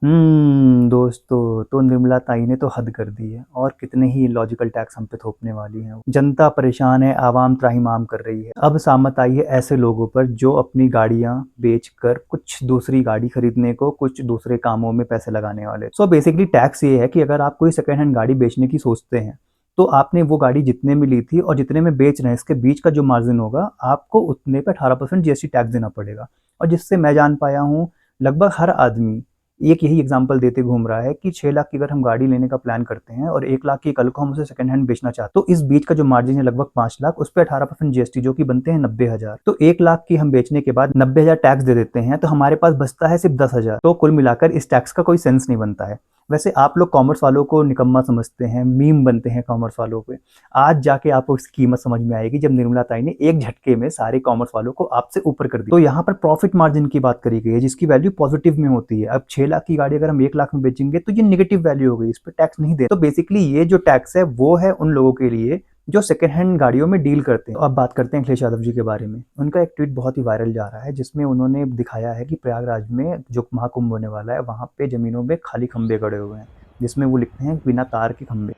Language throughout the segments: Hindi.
दोस्तों, तो निर्मला ताई ने तो हद कर दी है और कितने ही लॉजिकल टैक्स हम पे थोपने वाली हैं। जनता परेशान है, आवाम त्राहिमाम कर रही है। अब सामत आई है ऐसे लोगों पर जो अपनी गाड़ियां बेचकर कुछ दूसरी गाड़ी खरीदने को, कुछ दूसरे कामों में पैसे लगाने वाले। सो बेसिकली टैक्स ये है कि अगर आप कोई सेकेंड हैंड गाड़ी बेचने की सोचते हैं तो आपने वो गाड़ी जितने में ली थी और जितने में बेच रहे हैं इसके बीच का जो मार्जिन होगा आपको उतने पे 18% जीएसटी टैक्स देना पड़ेगा। और जिससे मैं जान पाया हूँ लगभग हर आदमी एक यही एग्जांपल देते घूम रहा है कि 6 लाख की अगर हम गाड़ी लेने का प्लान करते हैं और 1 लाख की कल को हम उसे सेकंड हैंड बेचना चाहते हैं तो इस बीच का जो मार्जिन है लगभग 5 लाख, उस पे 18% जीएसटी जो कि बनते हैं 90,000। तो 1 लाख की हम बेचने के बाद 90,000 टैक्स दे देते हैं तो हमारे पास बचता है सिर्फ 10,000। तो कुल मिलाकर इस टैक्स का कोई सेंस नहीं बनता है। वैसे आप लोग कॉमर्स वालों को निकम्मा समझते हैं, मीम बनते हैं कॉमर्स वालों पे। आज जाके आपको इसकी कीमत समझ में आएगी जब निर्मला ताई ने एक झटके में सारे कॉमर्स वालों को आपसे ऊपर कर दिया। तो यहाँ पर प्रॉफिट मार्जिन की बात करी गई है जिसकी वैल्यू पॉजिटिव में होती है। अब 6 लाख की गाड़ी अगर हम 1 लाख में बेचेंगे तो ये नेगेटिव वैल्यू हो गई, इस पर टैक्स नहीं दे। तो बेसिकली ये जो टैक्स है वो है उन लोगों के लिए जो सेकंड हैंड गाड़ियों में डील करते हैं। तो अब बात करते हैं अखिलेश यादव जी के बारे में। उनका एक ट्वीट बहुत ही वायरल जा रहा है जिसमें उन्होंने दिखाया है कि प्रयागराज में जो महाकुंभ होने वाला है वहां पे जमीनों में खाली खंबे गड़े हुए हैं जिसमें वो लिखते हैं बिना तार के खंबे।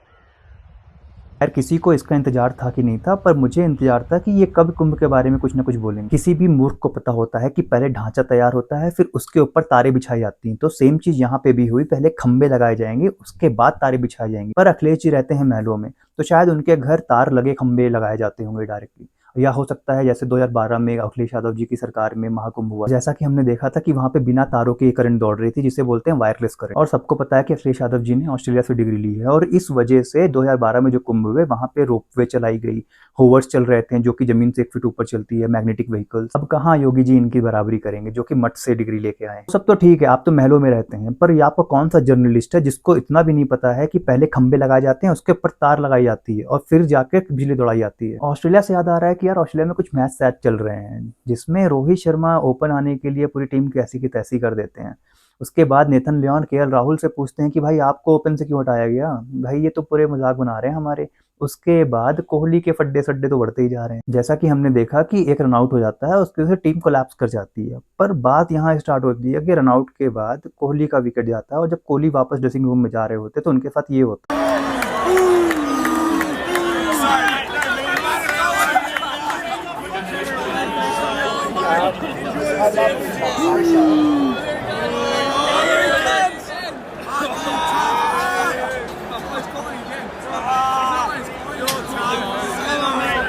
यार किसी को इसका इंतजार था कि नहीं था, पर मुझे इंतजार था कि ये कब कुंभ के बारे में कुछ ना कुछ बोलेंगे। किसी भी मूर्ख को पता होता है कि पहले ढांचा तैयार होता है फिर उसके ऊपर तारे बिछाई जाती हैं। तो सेम चीज यहाँ पे भी हुई, पहले खंबे लगाए जाएंगे उसके बाद तारे बिछाए जाएंगे। पर अखिलेश जी रहते हैं महलों में तो शायद उनके घर तार लगे खंबे लगाए जाते होंगे डायरेक्टली। या हो सकता है जैसे 2012 में अखिलेश यादव जी की सरकार में महाकुंभ हुआ, जैसा कि हमने देखा था कि वहां पे बिना तारों के करंट दौड़ रही थी जिसे बोलते हैं वायरलेस करंट। और सबको पता है कि अखिलेश यादव जी ने ऑस्ट्रेलिया से डिग्री ली है और इस वजह से 2012 में जो कुंभ हुए वहां पे रोपवे चलाई गई, होवर्स चल रहे थे जो कि जमीन से 1 फीट ऊपर चलती है, मैग्नेटिक व्हीकल्स। अब कहाँ योगी जी इनकी बराबरी करेंगे जो कि मठ से डिग्री लेके आए। सब तो ठीक है, आप तो महलों में रहते हैं, पर ये आपका कौन सा जर्नलिस्ट है जिसको इतना भी नहीं पता है कि पहले खंबे लगाए जाते हैं उसके ऊपर तार लगाई जाती है और फिर जाके बिजली दौड़ाई जाती है। ऑस्ट्रेलिया से याद आ रहा है कि यार ऑस्ट्रेलिया में कुछ मैच सैच चल रहे हैं जिसमें रोहित शर्मा ओपन आने के लिए पूरी टीम कैसी की तैसी कर देते हैं। उसके बाद नेथन लियोन केएल राहुल से पूछते हैं कि भाई आपको ओपन से क्यों हटाया गया, भाई ये तो पूरे मजाक बना रहे हैं हमारे। उसके बाद कोहली के फड्डे सड्डे तो बढ़ते ही जा रहे हैं। जैसा कि हमने देखा कि एक रनआउट हो जाता है उसकी वजह से टीम कोलैप्स कर जाती है। पर बात यहाँ स्टार्ट होती है कि रनआउट के बाद कोहली का विकेट जाता है और जब कोहली वापस ड्रेसिंग रूम में जा रहे होते तो उनके साथ ये होता है।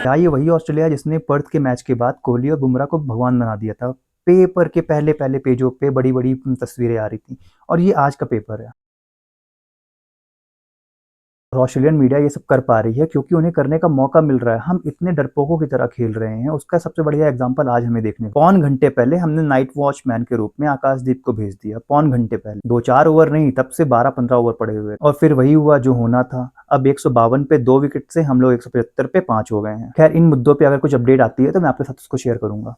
क्या ये वही ऑस्ट्रेलिया जिसने पर्थ के मैच के बाद कोहली और बुमराह को भगवान बना दिया था? पेपर के पहले पहले पेजों पे बड़ी बड़ी तस्वीरें आ रही थी और ये आज का पेपर है। और ऑस्ट्रेलियन मीडिया ये सब कर पा रही है क्योंकि उन्हें करने का मौका मिल रहा है। हम इतने डरपोकों की तरह खेल रहे हैं, उसका सबसे बढ़िया एग्जांपल आज हमें देखने को। पौन घंटे पहले हमने नाइट वॉचमैन के रूप में आकाशदीप को भेज दिया। पौन घंटे पहले 2-4 ओवर नहीं, तब से 12-15 ओवर पड़े हुए और फिर वही हुआ जो होना था। अब 152 पे 2 विकेट से हम लोग 175 पे 5 हो गए हैं। खैर इन मुद्दों पे अगर कुछ अपडेट आती है तो मैं आपके साथ उसको शेयर करूंगा।